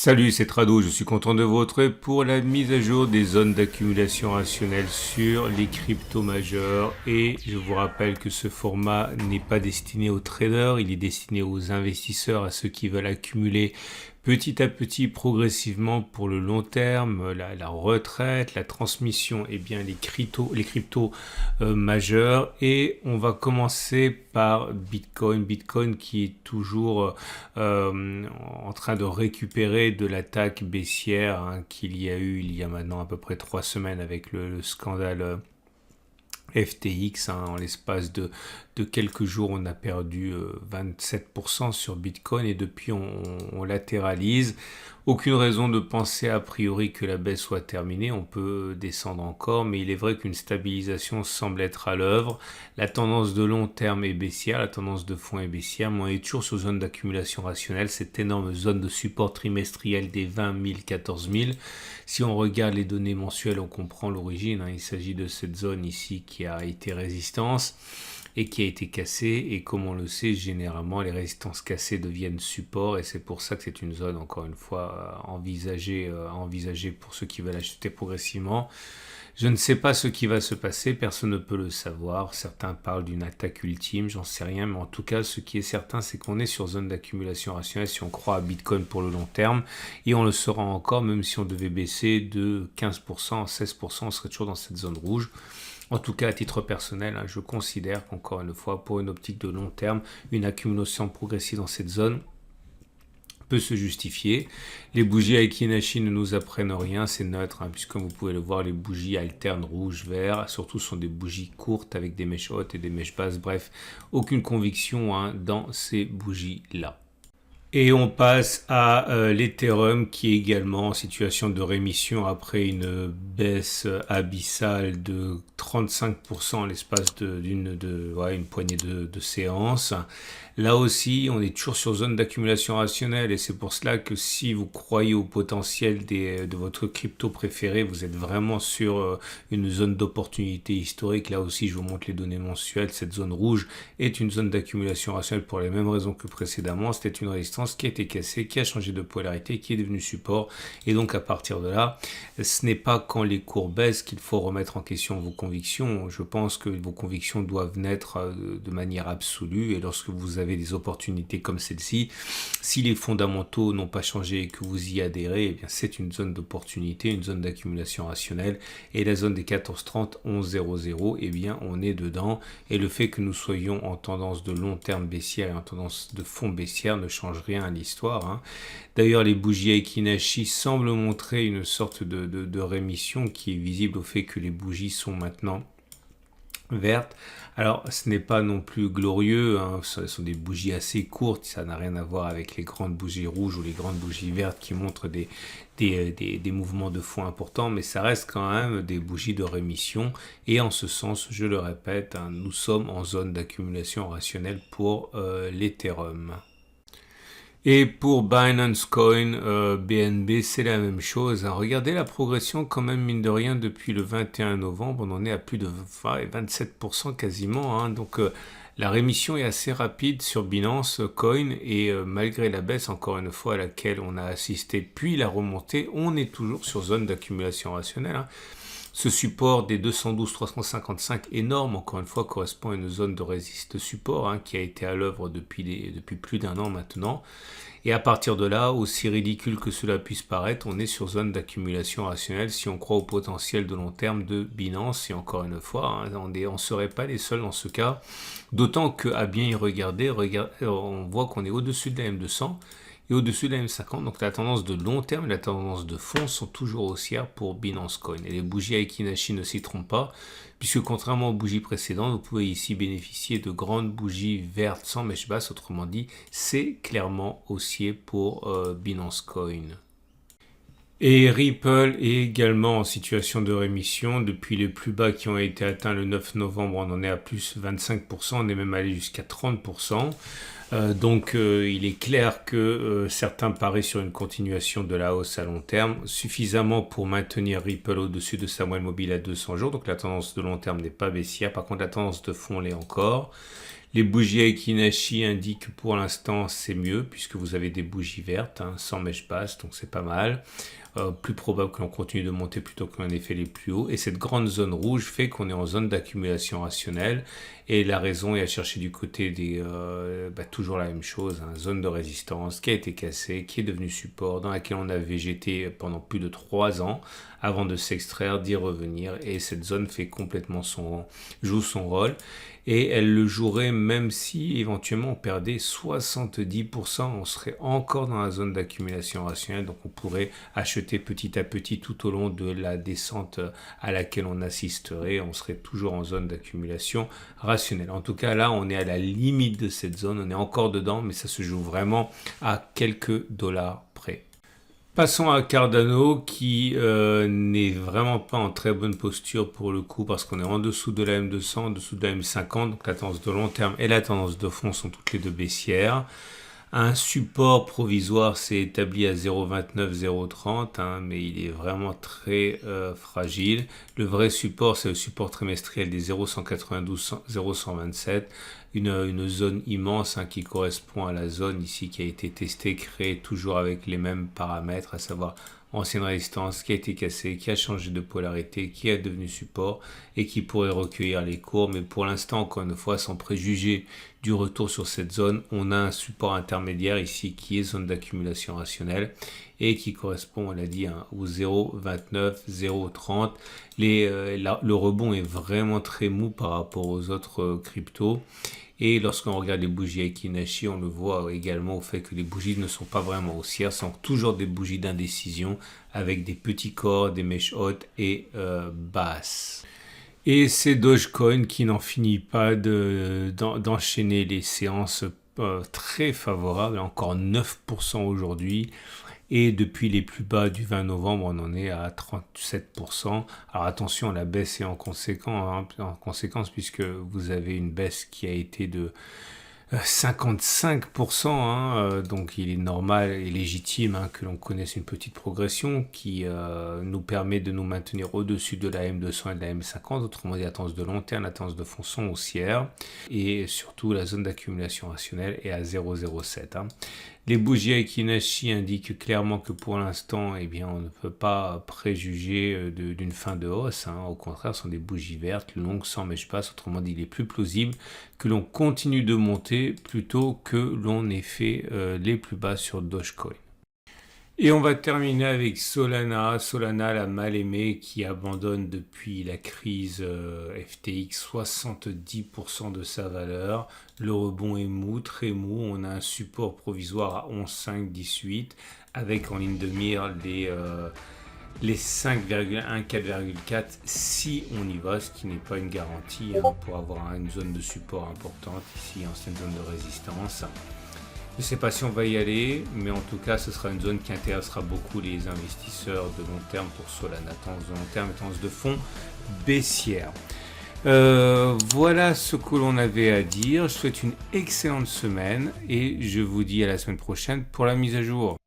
Salut, c'est Trado, je suis content de vous retrouver pour la mise à jour des zones d'accumulation rationnelle sur les cryptos majeurs. Et je vous rappelle que ce format n'est pas destiné aux traders, il est destiné aux investisseurs, à ceux qui veulent accumuler petit à petit, progressivement pour le long terme, la retraite, la transmission, et bien les cryptos majeurs. Et on va commencer par Bitcoin. Bitcoin qui est toujours en train de récupérer de l'attaque baissière qu'il y a eu il y a maintenant à peu près 3 semaines avec le scandale FTX. En l'espace de quelques jours, on a perdu 27% sur Bitcoin et depuis on latéralise. Aucune raison de penser a priori que la baisse soit terminée, on peut descendre encore, mais il est vrai qu'une stabilisation semble être à l'œuvre. La tendance de long terme est baissière, la tendance de fond est baissière, mais on est toujours sur zone d'accumulation rationnelle, cette énorme zone de support trimestriel des 20 000, 14 000. Si on regarde les données mensuelles, on comprend l'origine, il s'agit de cette zone ici qui a été résistance et qui a été cassée, et comme on le sait, généralement les résistances cassées deviennent support, et c'est pour ça que c'est une zone, encore une fois, à envisager pour ceux qui veulent acheter progressivement. Je ne sais pas ce qui va se passer, personne ne peut le savoir. Certains parlent d'une attaque ultime, j'en sais rien, mais en tout cas, ce qui est certain, c'est qu'on est sur zone d'accumulation rationnelle si on croit à Bitcoin pour le long terme, et on le sera encore, même si on devait baisser de 15% à 16%, on serait toujours dans cette zone rouge. En tout cas, à titre personnel, je considère qu'encore une fois, pour une optique de long terme, une accumulation progressive dans cette zone peut se justifier. Les bougies Aiki-Nashi ne nous apprennent rien, c'est neutre, puisque vous pouvez le voir, les bougies alternent rouge-vert, surtout sont des bougies courtes avec des mèches hautes et des mèches basses, bref, aucune conviction dans ces bougies-là. Et on passe à l'Ethereum qui est également en situation de rémission après une baisse abyssale de 35% en l'espace d'une poignée de séances. Là aussi, on est toujours sur zone d'accumulation rationnelle, et c'est pour cela que si vous croyez au potentiel de votre crypto préféré, vous êtes vraiment sur une zone d'opportunité historique. Là aussi, je vous montre les données mensuelles. Cette zone rouge est une zone d'accumulation rationnelle pour les mêmes raisons que précédemment. C'était une résistance qui a été cassée, qui a changé de polarité, qui est devenue support. Et donc, à partir de là, ce n'est pas quand les cours baissent qu'il faut remettre en question vos convictions. Je pense que vos convictions doivent naître de manière absolue, et lorsque vous avez des opportunités comme celle-ci, si les fondamentaux n'ont pas changé et que vous y adhérez, eh bien c'est une zone d'opportunité, une zone d'accumulation rationnelle, et la zone des 14,30, 11,00, eh bien on est dedans, et le fait que nous soyons en tendance de long terme baissière et en tendance de fond baissière ne change rien à l'histoire. D'ailleurs, les bougies Aiki-Nashi semblent montrer une sorte de rémission qui est visible au fait que les bougies sont maintenant vertes. Alors, ce n'est pas non plus glorieux, ce sont des bougies assez courtes, ça n'a rien à voir avec les grandes bougies rouges ou les grandes bougies vertes qui montrent des mouvements de fond importants, mais ça reste quand même des bougies de rémission, et en ce sens, je le répète, nous sommes en zone d'accumulation rationnelle pour l'Ethereum. Et pour Binance Coin, BNB, c'est la même chose. Regardez la progression quand même, mine de rien, depuis le 21 novembre. On en est à plus de 27% quasiment. Donc la rémission est assez rapide sur Binance Coin, et malgré la baisse, encore une fois, à laquelle on a assisté, puis la remontée, on est toujours sur zone d'accumulation rationnelle. Ce support des 212,355 énorme, encore une fois, correspond à une zone de résiste support qui a été à l'œuvre depuis plus d'un an maintenant. Et à partir de là, aussi ridicule que cela puisse paraître, on est sur zone d'accumulation rationnelle si on croit au potentiel de long terme de Binance. Et encore une fois, on ne serait pas les seuls dans ce cas. D'autant qu'à bien y regarder, on voit qu'on est au-dessus de la M200 et au-dessus de la M50, donc la tendance de long terme et la tendance de fond sont toujours haussières pour Binance Coin. Et les bougies Aiki-Nashi ne s'y trompent pas, puisque contrairement aux bougies précédentes, vous pouvez ici bénéficier de grandes bougies vertes sans mèche basse, autrement dit, c'est clairement haussier pour Binance Coin. Et Ripple est également en situation de rémission. Depuis les plus bas qui ont été atteints le 9 novembre, on en est à plus 25%, on est même allé jusqu'à 30%. Donc il est clair que certains parient sur une continuation de la hausse à long terme, suffisamment pour maintenir Ripple au-dessus de sa moyenne mobile à 200 jours. Donc la tendance de long terme n'est pas baissière, par contre la tendance de fond l'est encore. Les bougies Akinashi indiquent que pour l'instant c'est mieux puisque vous avez des bougies vertes, sans mèche basse, donc c'est pas mal. Plus probable que l'on continue de monter plutôt que l'on ait fait les plus hauts. Et cette grande zone rouge fait qu'on est en zone d'accumulation rationnelle. Et la raison est à chercher du côté des... toujours la même chose, zone de résistance qui a été cassée, qui est devenue support, dans laquelle on a végété pendant plus de 3 ans avant de s'extraire, d'y revenir. Et cette zone fait complètement joue son rôle. Et elle le jouerait même si éventuellement on perdait 70%, on serait encore dans la zone d'accumulation rationnelle, donc on pourrait acheter petit à petit tout au long de la descente à laquelle on assisterait, on serait toujours en zone d'accumulation rationnelle. En tout cas là on est à la limite de cette zone, on est encore dedans, mais ça se joue vraiment à quelques dollars près. Passons à Cardano qui n'est vraiment pas en très bonne posture pour le coup parce qu'on est en dessous de la M200, en dessous de la M50, donc la tendance de long terme et la tendance de fond sont toutes les deux baissières. Un support provisoire s'est établi à 0,29, 0,30, mais il est vraiment très fragile. Le vrai support, c'est le support trimestriel des 0,192, 0,127. Une zone immense qui correspond à la zone ici qui a été testée, créée toujours avec les mêmes paramètres, à savoir ancienne résistance qui a été cassée, qui a changé de polarité, qui est devenu support et qui pourrait recueillir les cours. Mais pour l'instant, encore une fois, sans préjuger du retour sur cette zone, on a un support intermédiaire ici qui est zone d'accumulation rationnelle et qui correspond, on l'a dit, au 0,29, 0,30. Le rebond est vraiment très mou par rapport aux autres cryptos. Et lorsqu'on regarde les bougies Akinashi, on le voit également au fait que les bougies ne sont pas vraiment haussières, sont toujours des bougies d'indécision avec des petits corps, des mèches hautes et basses. Et c'est Dogecoin qui n'en finit pas d'enchaîner les séances très favorables, encore 9% aujourd'hui. Et depuis les plus bas du 20 novembre, on en est à 37%. Alors attention, la baisse est en conséquence puisque vous avez une baisse qui a été de 55%, donc il est normal et légitime que l'on connaisse une petite progression qui nous permet de nous maintenir au-dessus de la M200 et de la M50, autrement dit la tendance de long terme, la tendance de fond sont haussières et surtout la zone d'accumulation rationnelle est à 0,07. Les bougies Akinashi indiquent clairement que pour l'instant, on ne peut pas préjuger d'une fin de hausse. Au contraire, ce sont des bougies vertes, longues, sans mèche basse. Autrement dit, il est plus plausible que l'on continue de monter plutôt que l'on ait fait les plus bas sur Dogecoin. Et on va terminer avec Solana. Solana, la mal-aimée qui abandonne depuis la crise FTX 70% de sa valeur. Le rebond est mou, très mou. On a un support provisoire à 11,518 avec en ligne de mire les 5,1, 4,4 si on y va, ce qui n'est pas une garantie pour avoir une zone de support importante ici, ancienne zone de résistance. Je ne sais pas si on va y aller, mais en tout cas, ce sera une zone qui intéressera beaucoup les investisseurs de long terme pour Solana. Tendance de long terme et tendance de fond baissière. Voilà ce que l'on avait à dire. Je souhaite une excellente semaine et je vous dis à la semaine prochaine pour la mise à jour.